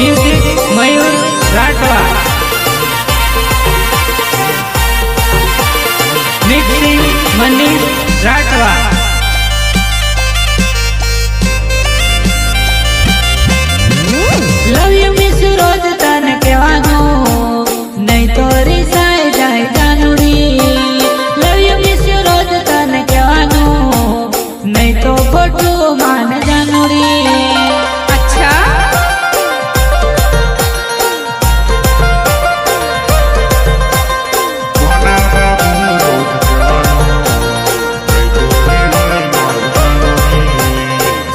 Music Mayur Rathwa, mixing Manish Rathwa. Love you miss रोज तन कहवानो नहीं तो रिसाई जाए जानुड़ी। लव यू मिस रोज तन कहवानो नहीं तो खोटू मान जानुड़ी। अच्छा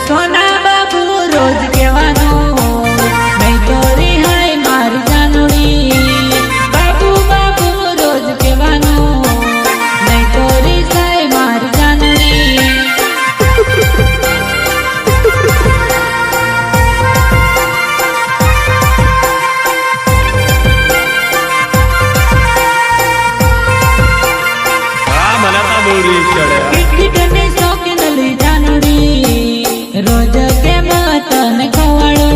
सोना बाबू रोज कहवानो नहीं तो रिहाई मार जानुड़ी। बाबू बाबू रोज कहवानो नहीं तो रिसाई मार जानुड़ी। किटकिटने शौकीन ली जानुड़ी रोज के मतन खवाड़ो।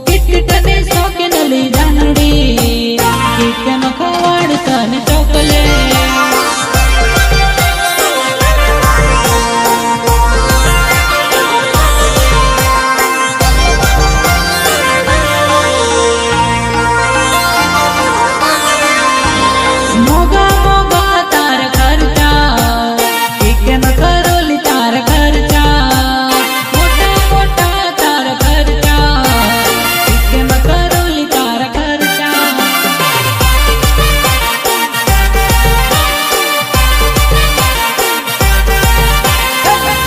किटकिटने शौकीन ली जानुड़ी किटन खवाड़ तन चौकले। मोगा मोगा तार खर्चा किटन करोली तार खर्चा। मोटा मोटा तार खर्चा किटन करोली तार खर्चा।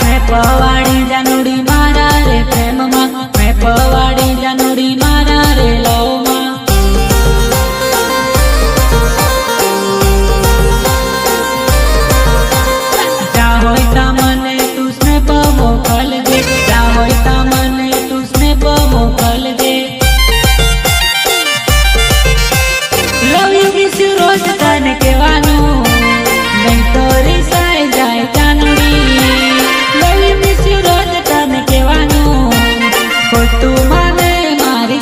मैं पवाड़ी जानुड़ी मारा रे प्रेम मा। मैं पवाड़ी जानुड़ी मारा रे लव मा। जा होता मने तुसने मोकल दे। जा होता मने तुसने मोकल दे। लव यू मिस रोज तन कहवानो नहीं तो रिसाई जाए जानुड़ी। लव यू मिस रोज तन कहवानो खोटू माने मारी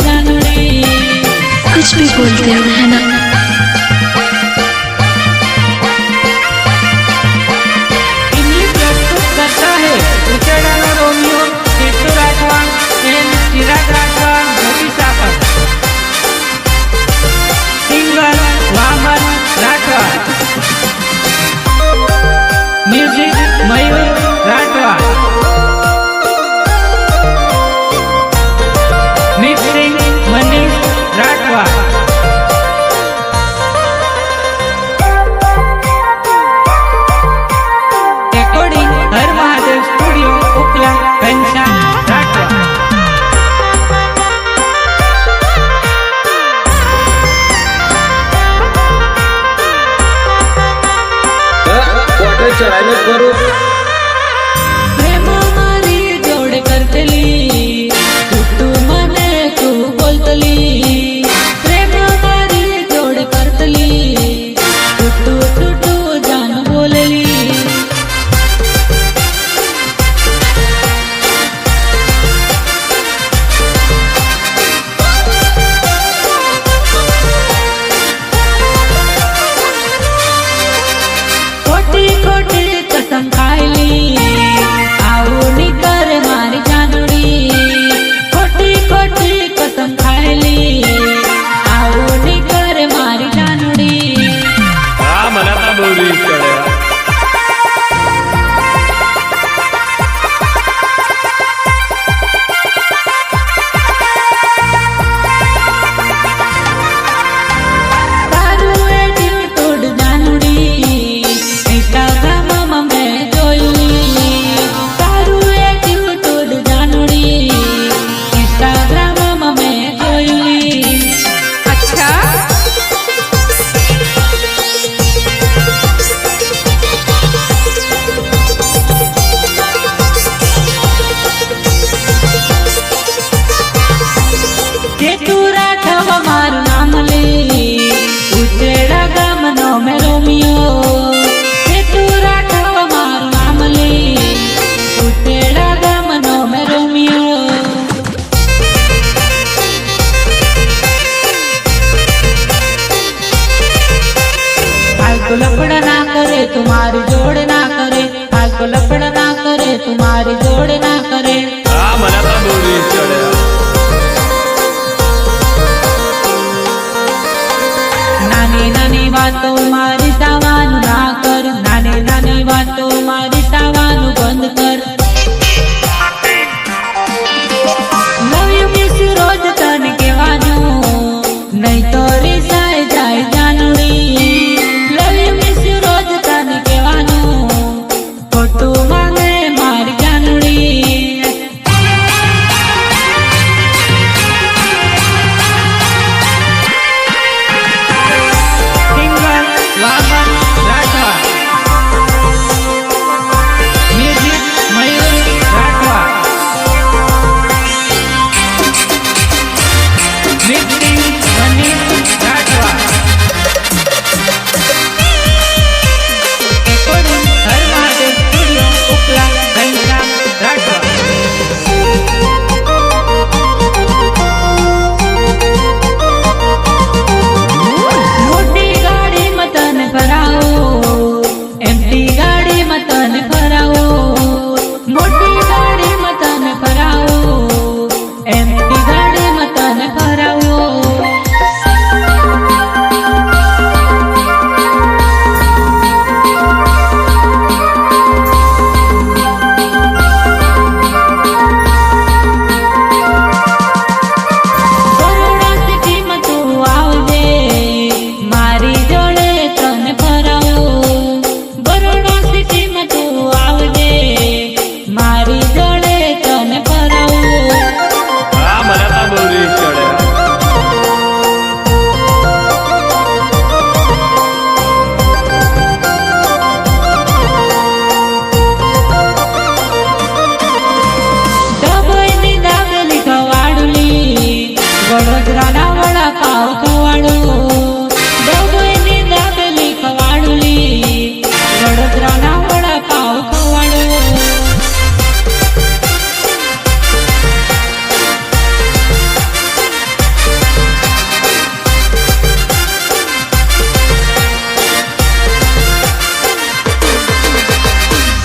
પાવ ખવાડું, ડભોઈની દાબેલી ખવાડુલી, વડોદરાના વડાપાવ ખવાડું.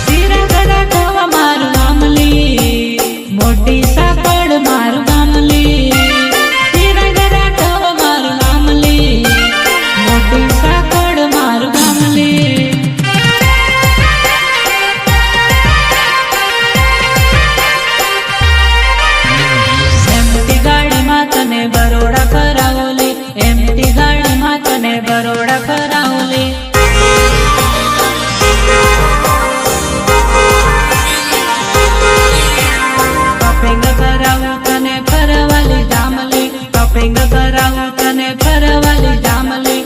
શીરા ગળા ખાવા મારું ગામલી, મોટી સાકડ મારું ગામલી. શીરા ગળા ખાવા મારું ગામલી, મોટી સાકડ મારું ગામલી. એમટી ગાડીમાં તને બરોડા કરાવલી, એમટી ગાડીમાં તને બરોડા કરાવલી. કપિંગ કરાવું તને ફરવાલી જામલી, કપિંગ કરાવું તને ફરવાલી જામલી.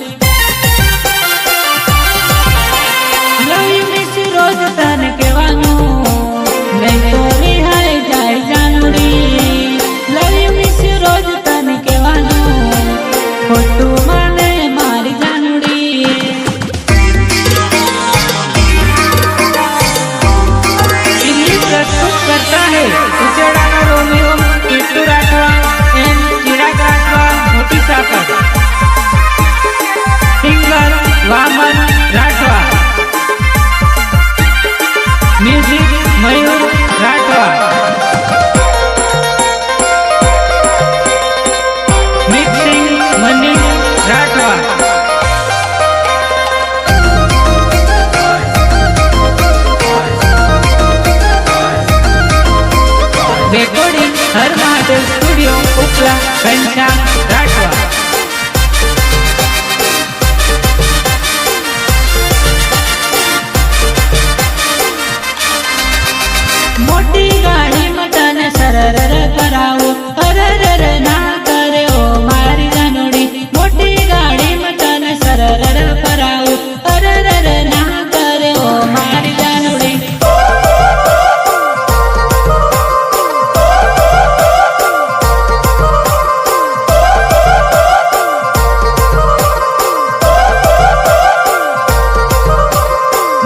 લવ યુ મિસ યુ રોજ તને કહેવાનું, નહીં તો રિહાઈ જાય જાનુડી. લવ યુ મિસ યુ રોજ તને કહેવાનું, ખોટું માને મારી જાનુડી. दिल्ली प्रस्तुत करता है उचेड़ा रोमियो, किट्टू राठवा एंड चिराग राठवा, मोटी साकड़. Singer Vaman Rathwa, music Mayur Rathwa, mixing Manish Rathwa. Recording हर महादेव स्टूडियो उपला, घनश्याम राठवा. મોટી ગાડીમાં તને સરર કરાવું, અરર ના કરે ઓ મારી જાનુડી. મોટી ગાડીમાં તને સરર કરાવું, અરર ના કરે ઓ મારી જાનુડી.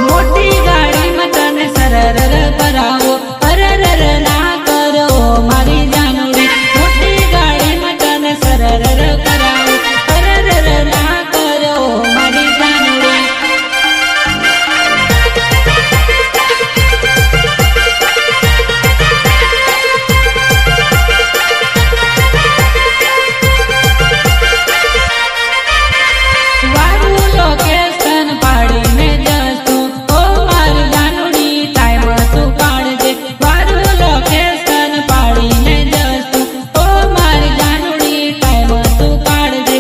મોટી ગાડીમાં તને સરર કરાવો, અરર ના કરો મારી જાનુડી. મોટી ગાડીમાં તને સરર કરાવો, અરર ના કરો મારી જાનુડી. વારું લોકેશન પાડીને જશું, ઓ મારી જાનુડી ટાઈમ તું કાઢજે. વારું લોકેશન પાડીને જશું, ઓ મારી જાનુડી ટાઈમ તું કાઢજે.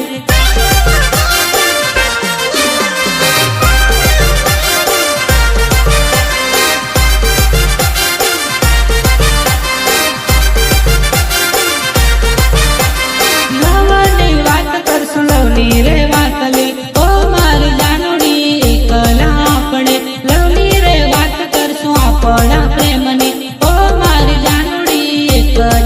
લવની વાત કરશું, લવની રે વાતલી, ઓ મારી જાનુડી એકલા આપણે. લવની રે વાત કરશું આપણા પ્રેમની, ઓ મારી જાનુડી એકલા